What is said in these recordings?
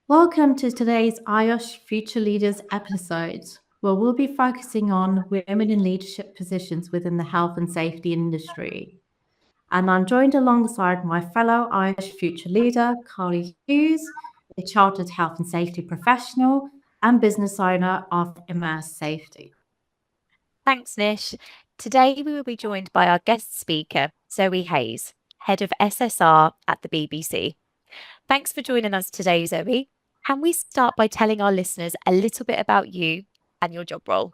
Welcome to today's IOSH Future Leaders episode, where we'll be focusing on women in leadership positions within the health and safety industry. And I'm joined alongside my fellow IOSH Future Leader, Carly Hughes, a chartered health and safety professional and business owner of Immerse Safety. Thanks, Nish. Today we will be joined by our guest speaker, Zoe Hayes, Head of SSR at the BBC. Thanks for joining us today, Zoe. Can we start by telling our listeners a little bit about you and your job role?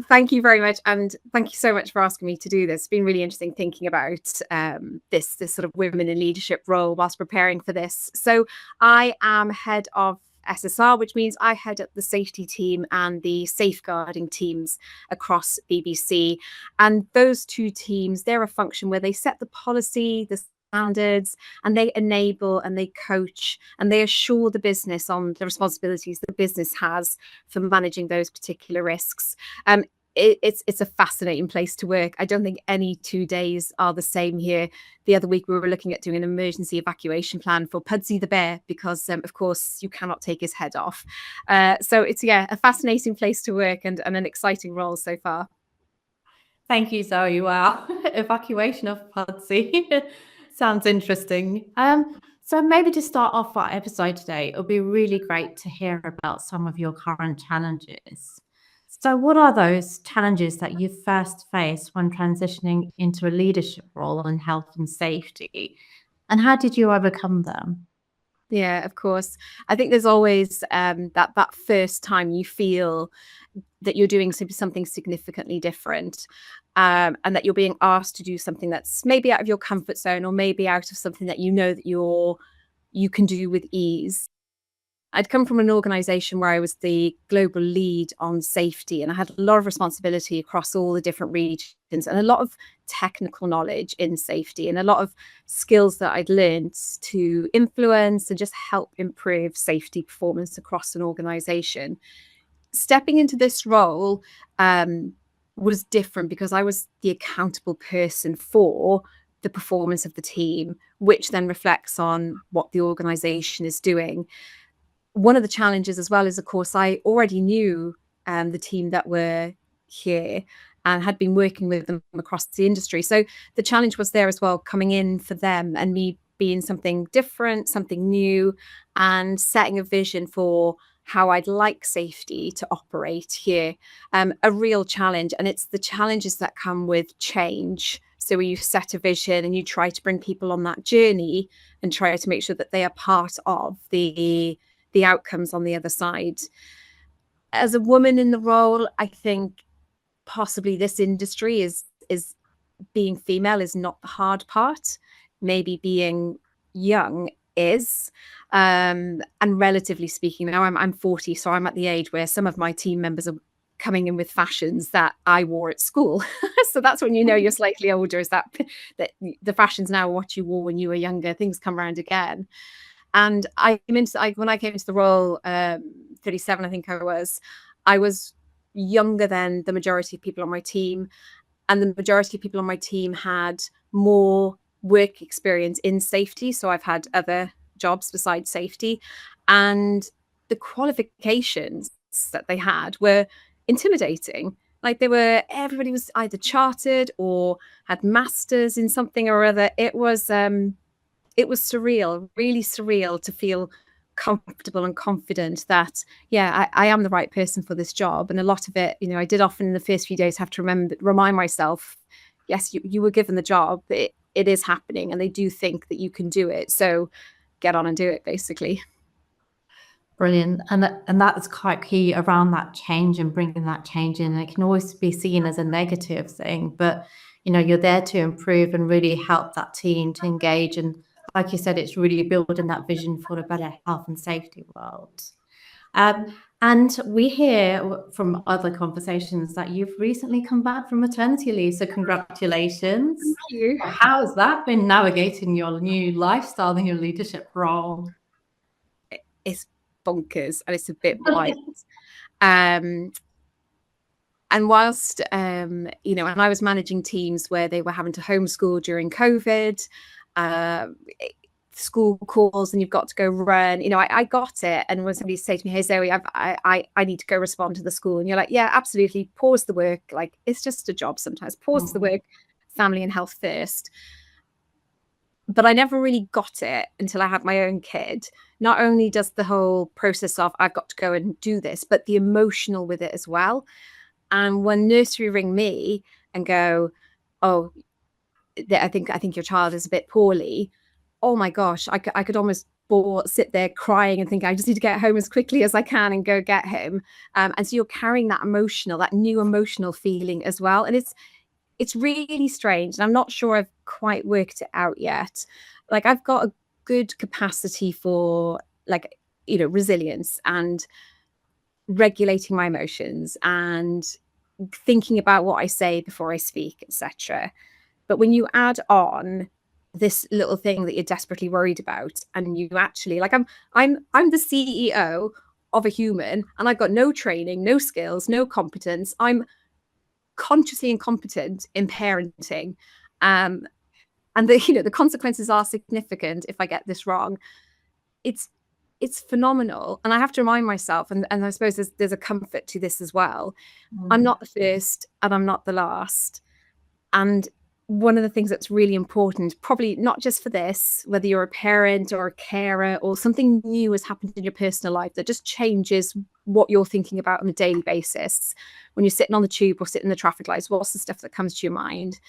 Thank you very much, and thank you so much for asking me to do this. It's been really interesting thinking about this sort of women in leadership role whilst preparing for this. So I am head of SSR, which means I head up the safety team and the safeguarding teams across BBC. And those two teams, they're a function where they set the policy, the standards, and they enable and they coach and they assure the business on the responsibilities the business has for managing those particular risks. It's a fascinating place to work. I don't think any 2 days are the same here. The other week we were looking at doing an emergency evacuation plan for Pudsey the bear because of course you cannot take his head off. So it's a fascinating place to work and an exciting role so far. Thank you, Zoe. Wow, evacuation of Pudsey. Sounds interesting. So maybe to start off our episode today, it'll be really great to hear about some of your current challenges. So what are those challenges that you first faced when transitioning into a leadership role in health and safety? And how did you overcome them? Yeah, of course. I think there's always that first time you feel that you're doing something significantly different, and that you're being asked to do something that's maybe out of your comfort zone or maybe out of something that you know that you can do with ease. I'd come from an organization where I was the global lead on safety, and I had a lot of responsibility across all the different regions and a lot of technical knowledge in safety and a lot of skills that I'd learned to influence and just help improve safety performance across an organization. Stepping into this role was different because I was the accountable person for the performance of the team, which then reflects on what the organization is doing. One of the challenges as well is, of course, I already knew the team that were here and had been working with them across the industry. So the challenge was there as well, coming in for them and me being something different, something new, and setting a vision for how I'd like safety to operate here. A real challenge. And it's the challenges that come with change. So where you set a vision and you try to bring people on that journey and try to make sure that they are part of the outcomes on the other side. As a woman in the role, I think possibly this industry is being female is not the hard part. Maybe being young is. And relatively speaking, now I'm 40, so I'm at the age where some of my team members are coming in with fashions that I wore at school. So that's when you know you're slightly older, is that the fashions now are what you wore when you were younger. Things come around again. And when I came into the role, 37, I think I was younger than the majority of people on my team. And the majority of people on my team had more work experience in safety. So I've had other jobs besides safety. And the qualifications that they had were intimidating. Like everybody was either chartered or had masters in something or other. It was surreal, really surreal to feel comfortable and confident that, I am the right person for this job. And a lot of it, I did often in the first few days have to remind myself, yes, you were given the job, it is happening and they do think that you can do it. So get on and do it, basically. Brilliant. And that's quite key around that change and bringing that change in. It can always be seen as a negative thing, but you're there to improve and really help that team to engage. And like you said, it's really building that vision for a better health and safety world. And we hear from other conversations that you've recently come back from maternity leave. So congratulations. Thank you. How has that been navigating your new lifestyle and your leadership role? It's bonkers and it's a bit wild. And whilst, and I was managing teams where they were having to homeschool during COVID, school calls and you've got to go run. You know, I got it. And when somebody say to me, hey, Zoe, I need to go respond to the school. And you're like, yeah, absolutely. Pause the work. Like, it's just a job sometimes. Pause the work, family and health first. But I never really got it until I had my own kid. Not only does the whole process of I've got to go and do this, but the emotional with it as well. And when nursery ring me and go, oh, I think your child is a bit poorly. Oh my gosh, I could almost sit there crying and think I just need to get home as quickly as I can and go get him. And so you're carrying that new emotional feeling as well. And it's really strange. And I'm not sure I've quite worked it out yet. Like, I've got a good capacity for, like, you know, resilience and regulating my emotions and thinking about what I say before I speak, etc. But when you add on this little thing that you're desperately worried about, and you actually, like, I'm the CEO of a human, and I've got no training, no skills, no competence. I'm consciously incompetent in parenting, and the consequences are significant if I get this wrong. It's phenomenal, and I have to remind myself, and I suppose there's a comfort to this as well. I'm not the first, and I'm not the last. And one of the things that's really important, probably not just for this, whether you're a parent or a carer or something new has happened in your personal life that just changes what you're thinking about on a daily basis. When you're sitting on the tube or sitting in the traffic lights, what's the stuff that comes to your mind?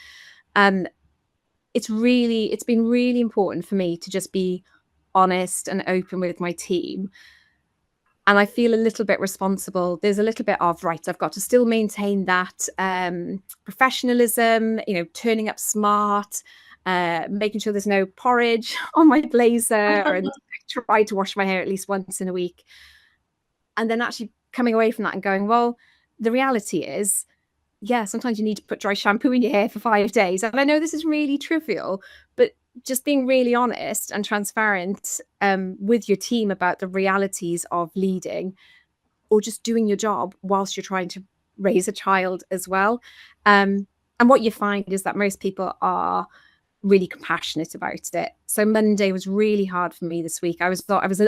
It's been really important for me to just be honest and open with my team. And I feel a little bit responsible. There's a little bit of, right, I've got to still maintain that professionalism, you know, turning up smart, making sure there's no porridge on my blazer, and try to wash my hair at least once in a week. And then actually coming away from that and going, well, the reality is, yeah, sometimes you need to put dry shampoo in your hair for 5 days. And I know this is really trivial, but just being really honest and transparent with your team about the realities of leading or just doing your job whilst you're trying to raise a child as well. And what you find is that most people are really compassionate about it. So Monday was really hard for me this week. I was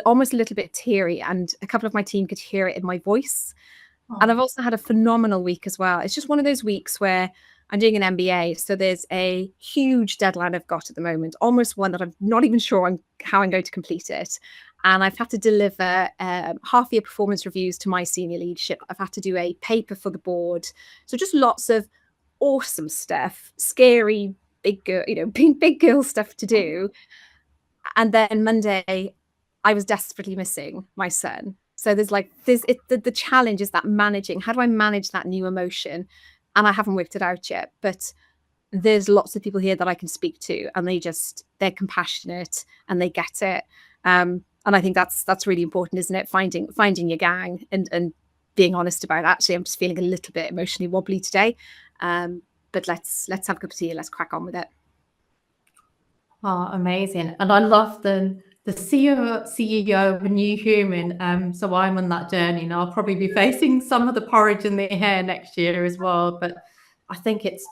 almost a little bit teary, and a couple of my team could hear it in my voice. And I've also had a phenomenal week as well. It's just one of those weeks where I'm doing an MBA. So there's a huge deadline I've got at the moment, almost one that I'm not even sure how I'm going to complete it. And I've had to deliver half-year performance reviews to my senior leadership. I've had to do a paper for the board. So just lots of awesome stuff, scary, big girl stuff to do. And then Monday, I was desperately missing my son. So the challenge is that managing. How do I manage that new emotion? And I haven't worked it out yet, but there's lots of people here that I can speak to, and they're compassionate and they get it. And I think that's really important, isn't it? Finding your gang and being honest about it. Actually, I'm just feeling a little bit emotionally wobbly today. But let's have a cup of tea and let's crack on with it. Oh, amazing. And I love the CEO of a new human. So I'm on that journey, and I'll probably be facing some of the porridge in the hair next year as well. But I think it's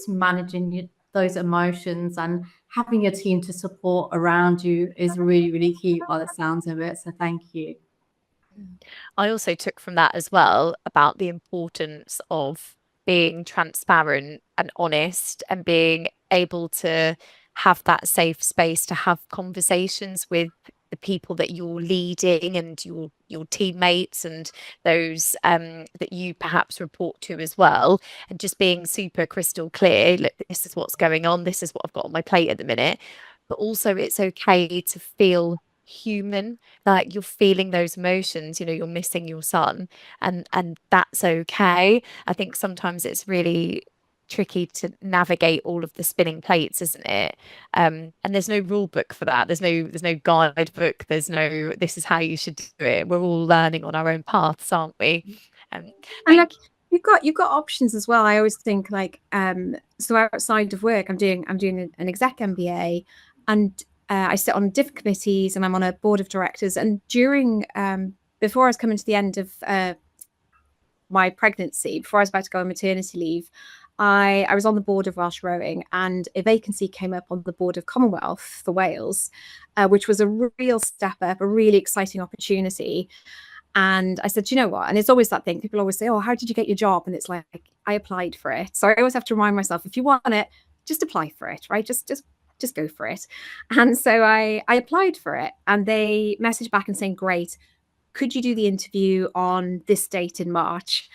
managing those emotions and having your team to support around you is really, really key by the sounds of it. So thank you. I also took from that as well about the importance of being transparent and honest and being able to have that safe space to have conversations with the people that you're leading and your teammates and those that you perhaps report to as well, and just being super crystal clear. Look, this is what's going on, this is what I've got on my plate at the minute. But also it's okay to feel human, like you're feeling those emotions, you're missing your son, and that's okay. I think sometimes it's really tricky to navigate all of the spinning plates, isn't it? And there's no rule book for that. There's no guidebook. There's no this is how you should do it. We're all learning on our own paths, aren't we? And like you've got options as well. I always think like so outside of work, I'm doing an exec MBA, and I sit on different committees, and I'm on a board of directors. And during before I was coming to the end of my pregnancy, before I was about to go on maternity leave, I was on the board of Welsh Rowing, and a vacancy came up on the board of Commonwealth for Wales, which was a real step up, a really exciting opportunity. And I said, you know what? And it's always that thing. People always say, oh, how did you get your job? And it's like, I applied for it. So I always have to remind myself, if you want it, just apply for it, right? Just go for it. And so I applied for it, and they messaged back and saying, great, could you do the interview on this date in March?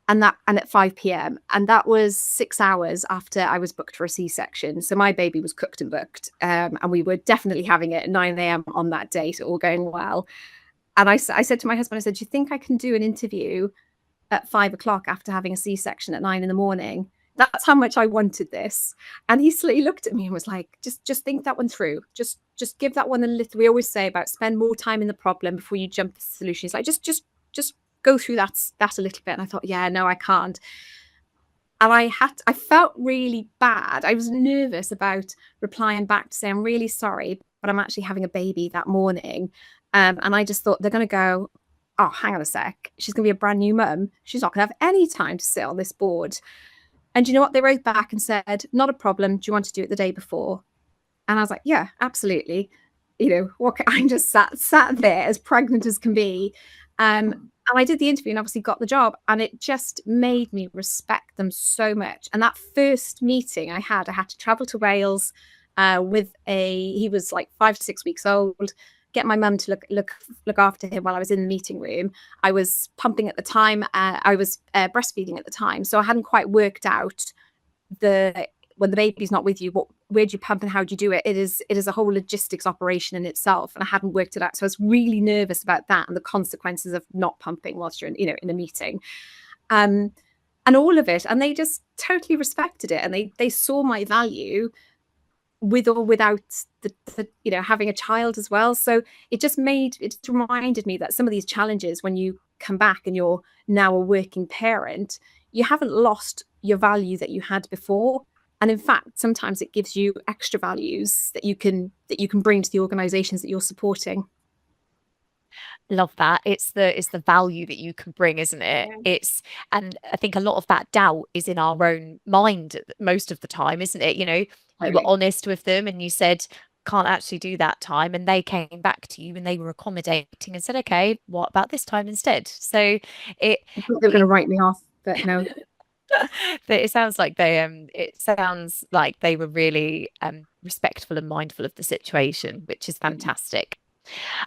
And at 5 p.m. And that was 6 hours after I was booked for a C-section. So my baby was cooked and booked. And we were definitely having it at 9 a.m. on that date, all going well. And I said to my husband, I said, do you think I can do an interview at 5 o'clock after having a C-section at 9 in the morning? That's how much I wanted this. And he looked at me and was like, just think that one through. Just give that one a little. We always say about spend more time in the problem before you jump to the solution. He's like, just go through that a little bit. And I thought, yeah, no, I can't. And I felt really bad. I was nervous about replying back to say, I'm really sorry, but I'm actually having a baby that morning. And I just thought they're going to go, oh, hang on a sec. She's going to be a brand new mum. She's not going to have any time to sit on this board. And you know what? They wrote back and said, not a problem. Do you want to do it the day before? And I was like, yeah, absolutely. You know, I just sat there as pregnant as can be. And I did the interview and obviously got the job, and it just made me respect them so much. And that first meeting I had to travel to Wales he was like 5 to 6 weeks old, get my mum to look after him while I was in the meeting room. I was pumping at the time. I was breastfeeding at the time. So I hadn't quite worked out when the baby's not with you, where do you pump and how do you do it? It is a whole logistics operation in itself, and I hadn't worked it out. So I was really nervous about that and the consequences of not pumping whilst you're in a meeting, and all of it. And they just totally respected it, and they saw my value with or without the having a child as well. So it reminded me that some of these challenges, when you come back and you're now a working parent, you haven't lost your value that you had before. And in fact, sometimes it gives you extra values that you can bring to the organizations that you're supporting. Love that. It's the value that you can bring, isn't it? Yeah. And I think a lot of that doubt is in our own mind most of the time, isn't it? You were honest with them and you said, can't actually do that time, and they came back to you and they were accommodating and said, okay, what about this time instead? So I thought they were going to write me off, but no. It sounds like they were really respectful and mindful of the situation, which is fantastic.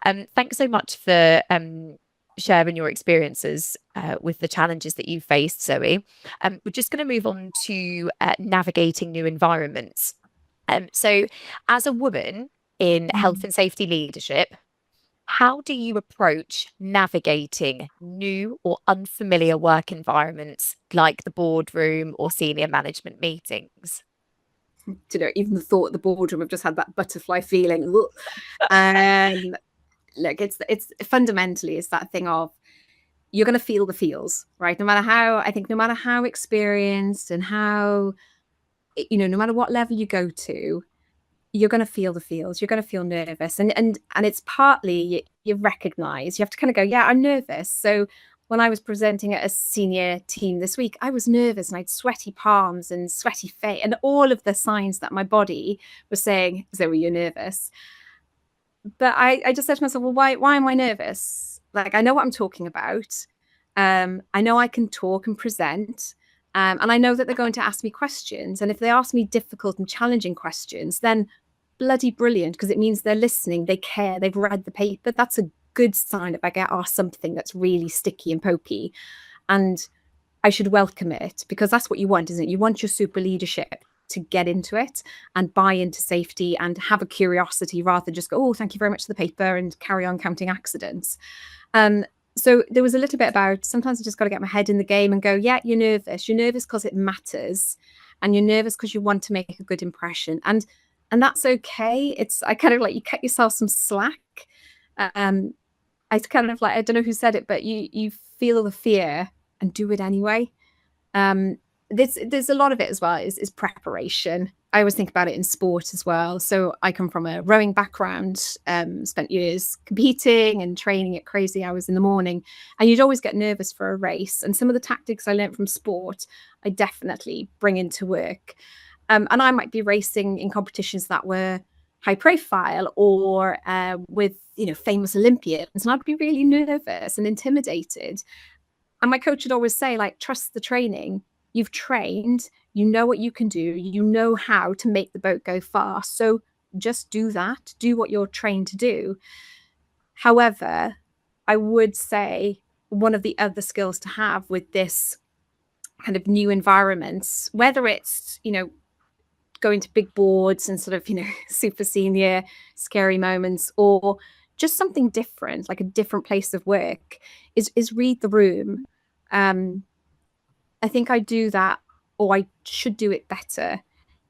Thanks so much for sharing your experiences with the challenges that you faced, Zoe. We're just going to move on to navigating new environments. So as a woman in health and safety leadership, how do you approach navigating new or unfamiliar work environments like the boardroom or senior management meetings? Even the thought of the boardroom, I've just had that butterfly feeling. Look, it's fundamentally it's that thing of you're going to feel the feels, right? No matter how experienced and how, no matter what level you go to, you're going to feel the feels. You're going to feel nervous, and it's partly you recognize. You have to kind of go, yeah, I'm nervous. So when I was presenting at a senior team this week, I was nervous and I had sweaty palms and sweaty face and all of the signs that my body was saying, Zoe, you're nervous. But I just said to myself, well, why am I nervous? Like, I know what I'm talking about. I know I can talk and present. And I know that they're going to ask me questions. And if they ask me difficult and challenging questions, then bloody brilliant, because it means they're listening, they care, they've read the paper. That's a good sign if I get asked something that's really sticky and pokey. And I should welcome it, because that's what you want, isn't it? You want your super leadership to get into it and buy into safety and have a curiosity rather than just go, oh, thank you very much for the paper and carry on counting accidents. So there was a little bit about sometimes I just got to get my head in the game and go, yeah, you're nervous. You're nervous because it matters. And you're nervous because you want to make a good impression. And that's okay. I kind of like, you cut yourself some slack. I kind of like, I don't know who said it, but you feel the fear and do it anyway. There's a lot of it as well is preparation. I always think about it in sport as well. So I come from a rowing background, spent years competing and training at crazy hours in the morning. And you'd always get nervous for a race. And some of the tactics I learned from sport, I definitely bring into work. And I might be racing in competitions that were high profile or with, famous Olympians. And I'd be really nervous and intimidated. And my coach would always say, like, trust the training. You've trained, you know what you can do, you know how to make the boat go fast. So just do that, do what you're trained to do. However, I would say one of the other skills to have with this kind of new environments, whether it's, going to big boards and sort of, super senior, scary moments, or just something different, like a different place of work, is read the room. I think I do that, or I should do it better.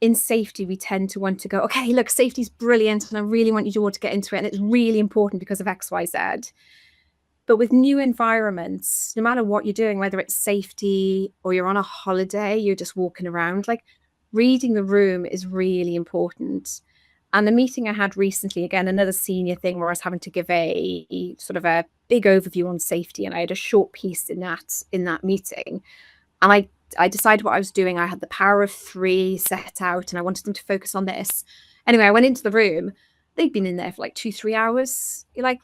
In safety, we tend to want to go, okay, look, safety's brilliant, and I really want you all to get into it, and it's really important because of X, Y, Z. But with new environments, no matter what you're doing, whether it's safety or you're on a holiday, you're just walking around, like, reading the room is really important. And the meeting I had recently, again, another senior thing where I was having to give a sort of a big overview on safety, and I had a short piece in that meeting. And I decided what I was doing. I had the power of 3 set out, and I wanted them to focus on this. Anyway, I went into the room. They'd been in there for like 2-3 hours. You're like,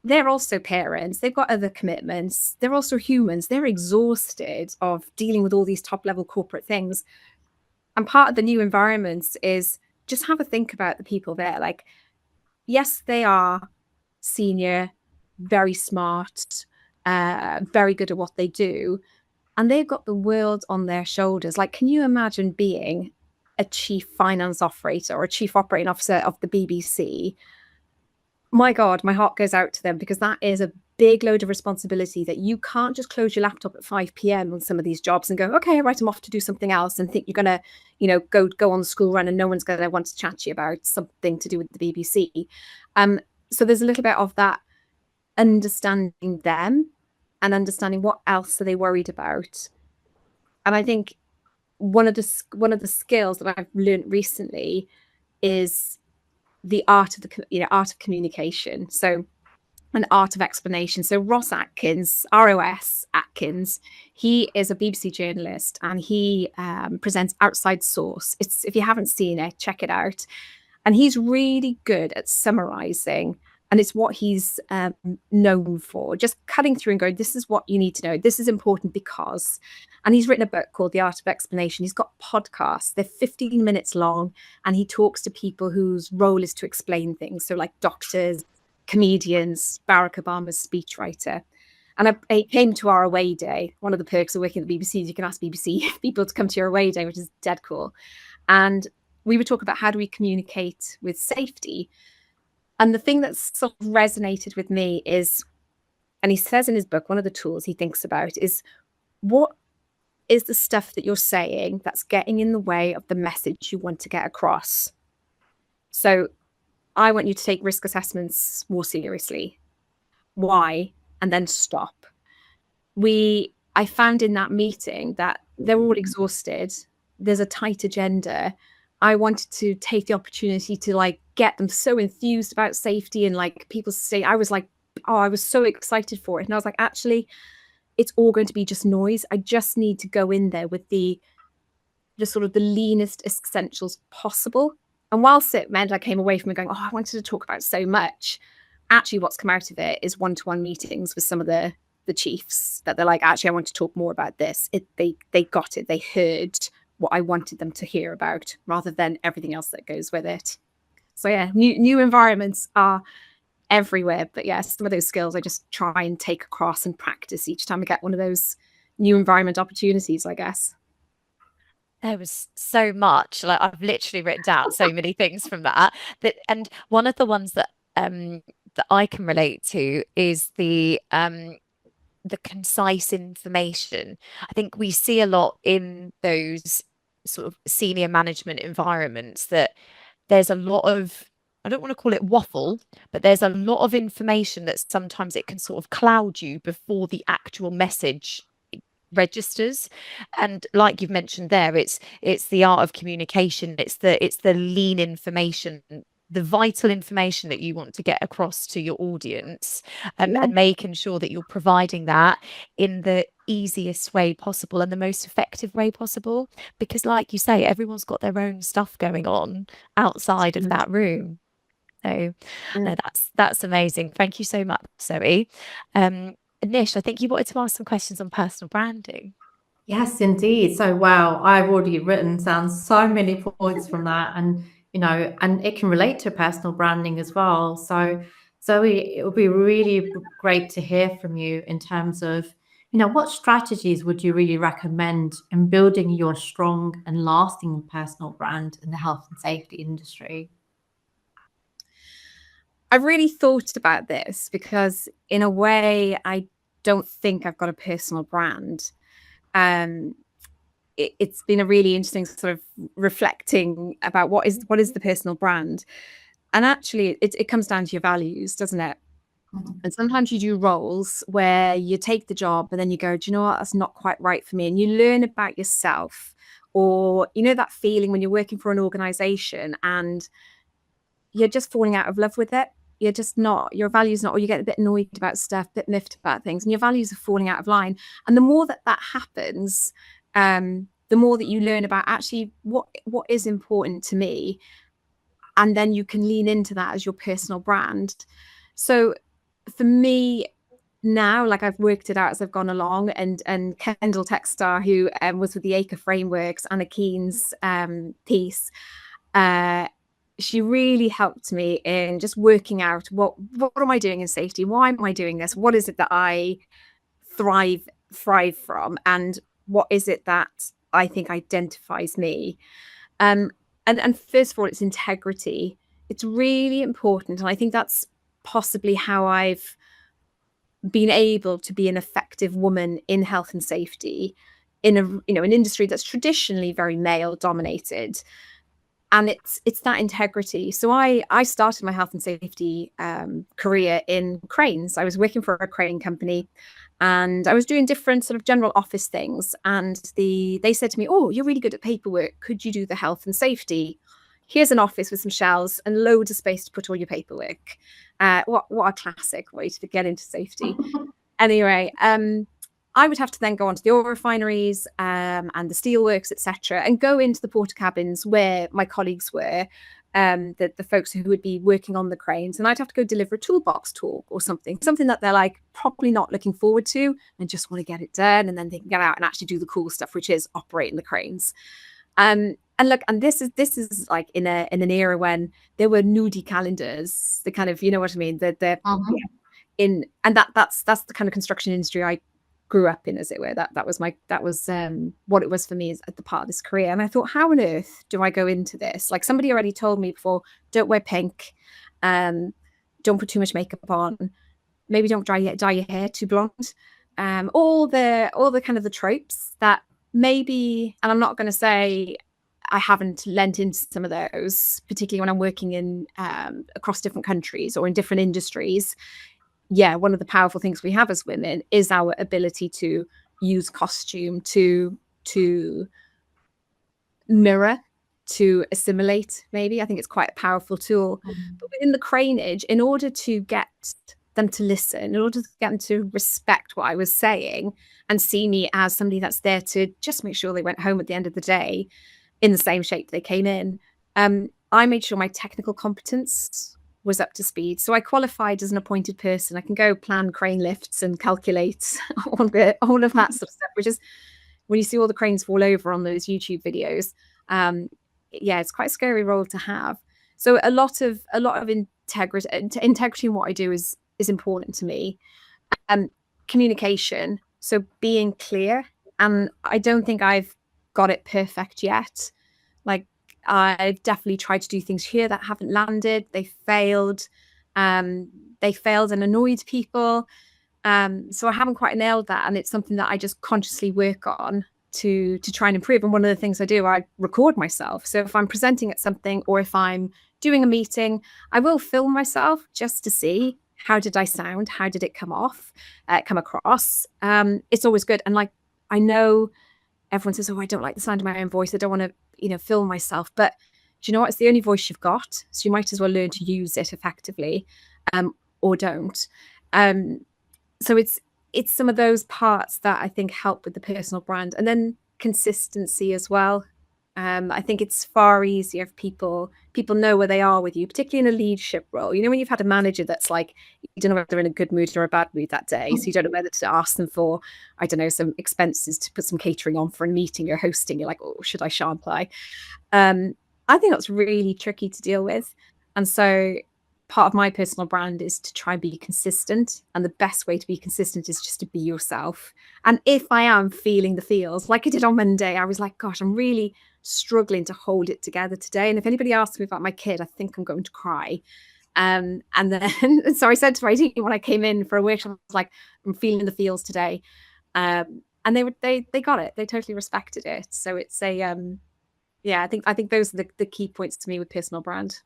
they're also parents. They've got other commitments. They're also humans. They're exhausted of dealing with all these top-level corporate things. And part of the new environments is just have a think about the people there. Like, yes, they are senior, very smart, very good at what they do. And they've got the world on their shoulders. Like, can you imagine being a chief finance operator or a chief operating officer of the BBC? My God, my heart goes out to them, because that is a big load of responsibility that you can't just close your laptop at 5 p.m. on some of these jobs and go, okay, right, I'm off to do something else, and think you're going to, go on the school run and no one's going to want to chat to you about something to do with the BBC. So there's a little bit of that, understanding them and understanding what else are they worried about. And I think one of the skills that I've learned recently is the art of communication. So an art of explanation. So ROS Atkins, he is a BBC journalist, and he presents Outside Source. If you haven't seen it, check it out. And he's really good at summarizing. And it's what he's known for, just cutting through and going, this is what you need to know. This is important because. And he's written a book called The Art of Explanation. He's got podcasts. They're 15 minutes long. And he talks to people whose role is to explain things. So like doctors, comedians, Barack Obama's speechwriter. And I came to our away day. One of the perks of working at the BBC is you can ask BBC people to come to your away day, which is dead cool. And we would talk about how do we communicate with safety. And the thing that sort of resonated with me is, and he says in his book, one of the tools he thinks about is, what is the stuff that you're saying that's getting in the way of the message you want to get across? So I want you to take risk assessments more seriously. Why? And then stop. I found in that meeting that they're all exhausted. There's a tight agenda. I wanted to take the opportunity to like get them so enthused about safety, and like people say, I was like, oh, I was so excited for it. And I was like, actually, it's all going to be just noise. I just need to go in there with the sort of the leanest essentials possible. And whilst it meant I came away from it going, oh, I wanted to talk about so much, actually what's come out of it is one-to-one meetings with some of the chiefs that they're like, actually, I want to talk more about this. They got it. They heard what I wanted them to hear about, rather than everything else that goes with it. So yeah, new environments are everywhere. But yeah, some of those skills I just try and take across and practice each time I get one of those new environment opportunities, I guess. There was so much. Like, I've literally written down so many things from that. And one of the ones that I can relate to is the concise information. I think we see a lot in those sort of senior management environments that there's a lot of, I don't want to call it waffle, but there's a lot of information that sometimes it can sort of cloud you before the actual message registers. And like you've mentioned there, it's the art of communication. It's the lean information, the vital information that you want to get across to your audience, and making sure that you're providing that in the easiest way possible and the most effective way possible. Because like you say, everyone's got their own stuff going on outside of that room. So no, that's amazing. Thank you so much, Zoe. Nish, I think you wanted to ask some questions on personal branding. Yes, indeed. So, wow, I've already written down so many points from that, and and it can relate to personal branding as well. So, Zoe, it would be really great to hear from you in terms of, what strategies would you really recommend in building your strong and lasting personal brand in the health and safety industry? I've really thought about this because in a way, I don't think I've got a personal brand. It's been a really interesting sort of reflecting about what is the personal brand. And actually, it comes down to your values, doesn't it? And sometimes you do roles where you take the job and then you go, do you know what? That's not quite right for me. And you learn about yourself, or, that feeling when you're working for an organization and you're just falling out of love with it. You're just not, your values not, or you get a bit annoyed about stuff, a bit miffed about things, and your values are falling out of line. And the more that happens, the more that you learn about actually what is important to me. And then you can lean into that as your personal brand. So for me now, like, I've worked it out as I've gone along, and Kendall Techstar, who was with the ACRE frameworks, Anna Keen's piece, she really helped me in just working out what am I doing in safety? Why am I doing this? What is it that I thrive from? And what is it that I think identifies me? And first of all, it's integrity. It's really important. And I think that's possibly how I've been able to be an effective woman in health and safety in an industry that's traditionally very male dominated. And it's that integrity. So I started my health and safety career in cranes. I was working for a crane company, and I was doing different sort of general office things. And they said to me, "Oh, you're really good at paperwork. Could you do the health and safety? Here's an office with some shelves and loads of space to put all your paperwork." What a classic way to get into safety. Anyway, I would have to then go onto the oil refineries and the steelworks, etc., and go into the porter cabins where my colleagues were, the folks who would be working on the cranes, and I'd have to go deliver a toolbox talk or something that they're like probably not looking forward to and just want to get it done, and then they can get out and actually do the cool stuff, which is operating the cranes. And look, and this is like in an era when there were nudie calendars, the kind of, you know what I mean, that's the kind of construction industry I grew up in, as it were. That was what it was for me at the part of this career. And I thought, how on earth do I go into this? Like, somebody already told me before, don't wear pink, don't put too much makeup on, maybe don't dye your hair too blonde, all the kind of the tropes that maybe, and I'm not going to say I haven't lent into some of those, particularly when I'm working in across different countries or in different industries. Yeah, one of the powerful things we have as women is our ability to use costume to mirror, to assimilate, maybe. I think it's quite a powerful tool. But within the craneage, in order to get them to listen, in order to get them to respect what I was saying and see me as somebody that's there to just make sure they went home at the end of the day in the same shape they came in, I made sure my technical competence was up to speed. So I qualified as an appointed person. I can go plan crane lifts and calculate all of that sort of stuff, which is when you see all the cranes fall over on those YouTube videos. Yeah, it's quite a scary role to have. So a lot of integrity in what I do is important to me. Communication, so being clear, and I don't think I've got it perfect yet. Like, I've definitely tried to do things here that haven't landed. They failed and annoyed people. So I haven't quite nailed that. And it's something that I just consciously work on to try and improve. And one of the things I do, I record myself. So if I'm presenting at something or if I'm doing a meeting, I will film myself just to see, how did I sound? How did it come across? It's always good. And like, I know everyone says, oh, I don't like the sound of my own voice. I don't want to, film myself. But do you know what? It's the only voice you've got. So you might as well learn to use it effectively, or don't. So it's some of those parts that I think help with the personal brand. And then consistency as well. I think it's far easier if people know where they are with you, particularly in a leadership role. When you've had a manager that's like, you don't know whether they're in a good mood or a bad mood that day. So you don't know whether to ask them for, I don't know, some expenses to put some catering on for a meeting you're hosting. You're like, oh, should I apply? I think that's really tricky to deal with. And so part of my personal brand is to try and be consistent. And the best way to be consistent is just to be yourself. And if I am feeling the feels, like I did on Monday, I was like, gosh, I'm really struggling to hold it together today. And if anybody asks me about my kid, I think I'm going to cry. And then, so I said to my team when I came in for a workshop, I was like, I'm feeling the feels today. And they got it. They totally respected it. So it's I think those are the key points to me with personal brand.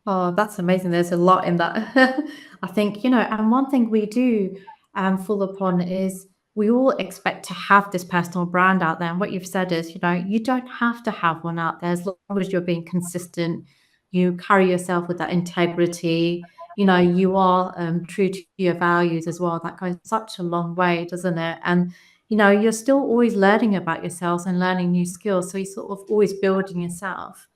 Oh, that's amazing. There's a lot in that. I think, and one thing we do fall upon is we all expect to have this personal brand out there. And what you've said is, you don't have to have one out there as long as you're being consistent. You carry yourself with that integrity. You are true to your values as well. That goes such a long way, doesn't it? And, you're still always learning about yourselves and learning new skills. So you're sort of always building yourself.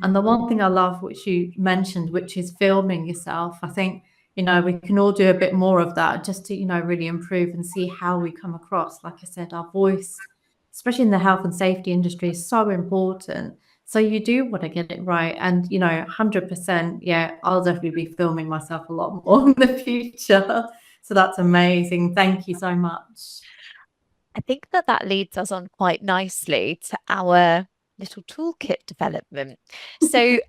And the one thing I love, which you mentioned, which is filming yourself, I think, we can all do a bit more of that just to, really improve and see how we come across. Like I said, our voice, especially in the health and safety industry, is so important. So you do want to get it right. And, 100%, yeah, I'll definitely be filming myself a lot more in the future. So that's amazing. Thank you so much. I think that leads us on quite nicely to our little toolkit development. So,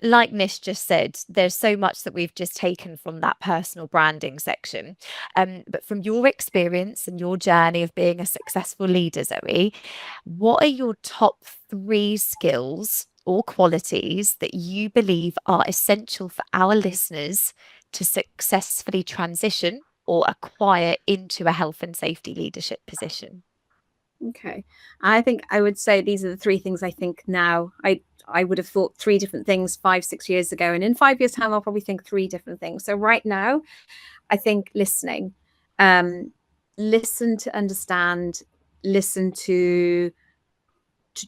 like Nish just said, there's so much that we've just taken from that personal branding section. But from your experience and your journey of being a successful leader, Zoe, what are your top 3 skills or qualities that you believe are essential for our listeners to successfully transition or acquire into a health and safety leadership position? Okay. I think I would say these are the 3 things I think now. I would have thought 3 different things 5-6 years ago. And in 5 years' time, I'll probably think 3 different things. So right now, I think listening. Listen to understand, listen to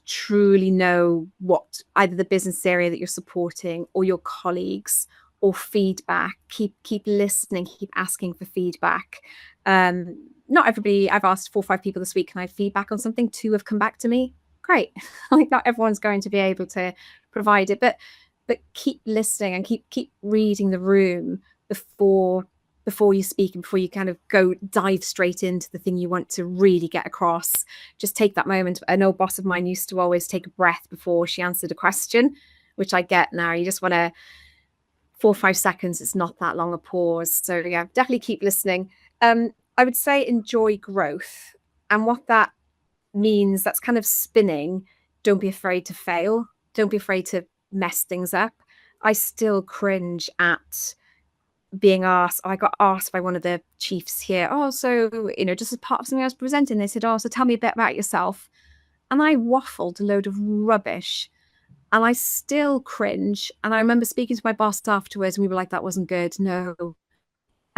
truly know what either the business area that you're supporting or your colleagues or feedback. Keep listening, keep asking for feedback. Not everybody, I've asked 4 or 5 people this week, can I have feedback on something? 2 have come back to me. Great. Like not everyone's going to be able to provide it, but keep listening and keep reading the room before you speak and before you kind of dive straight into the thing you want to really get across. Just take that moment. An old boss of mine used to always take a breath before she answered a question, which I get now. You just want to 4 or 5 seconds. It's not that long a pause. So yeah, definitely keep listening. I would say enjoy growth. And what that means, that's kind of spinning. Don't be afraid to fail. Don't be afraid to mess things up. I still cringe at being asked. I got asked by one of the chiefs here, so, just as part of something I was presenting, they said, so tell me a bit about yourself. And I waffled a load of rubbish. And I still cringe. And I remember speaking to my boss afterwards and we were like, that wasn't good. No.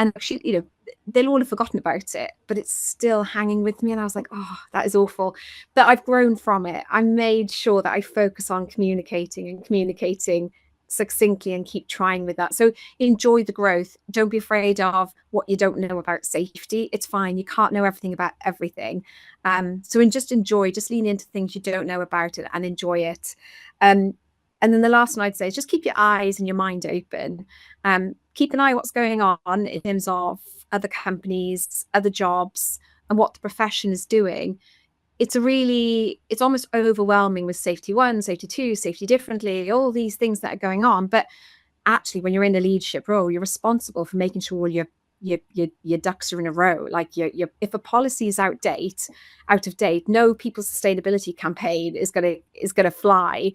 And she, they'll all have forgotten about it, but it's still hanging with me. And I was like, oh, that is awful. But I've grown from it. I made sure that I focus on communicating succinctly and keep trying with that. So enjoy the growth. Don't be afraid of what you don't know about safety. It's fine. You can't know everything about everything. So just lean into things you don't know about it and enjoy it. And then the last one I'd say is just keep your eyes and your mind open. Keep an eye on what's going on in terms of other companies, other jobs, and what the profession is doing. It's almost overwhelming with safety 1, safety 2, safety differently, all these things that are going on. But actually, when you're in a leadership role, you're responsible for making sure all your ducks are in a row. Like if a policy is out of date, no people's sustainability campaign is gonna fly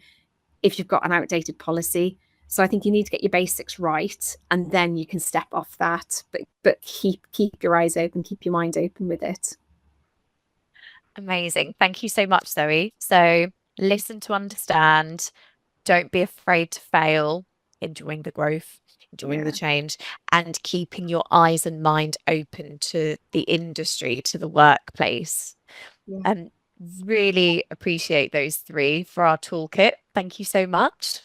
if you've got an outdated policy. So I think you need to get your basics right, and then you can step off that. But keep your eyes open, keep your mind open with it. Amazing. Thank you so much, Zoe. So listen to understand, don't be afraid to fail, enjoying the growth, enjoying the change, and keeping your eyes and mind open to the industry, to the workplace. Yeah. Really appreciate those 3 for our toolkit. Thank you so much.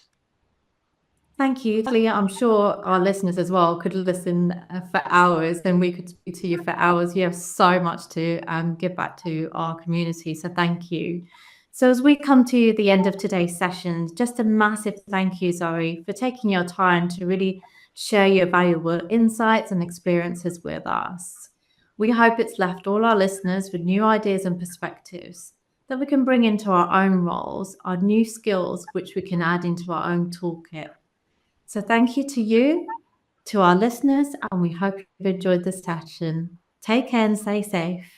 Thank you, Leah. I'm sure our listeners as well could listen for hours, and we could speak to you for hours. You have so much to give back to our community, so thank you. So as we come to the end of today's session, just a massive thank you, Zoe, for taking your time to really share your valuable insights and experiences with us. We hope it's left all our listeners with new ideas and perspectives that we can bring into our own roles, our new skills, which we can add into our own toolkit. So thank you to you, to our listeners, and we hope you've enjoyed this session. Take care and stay safe.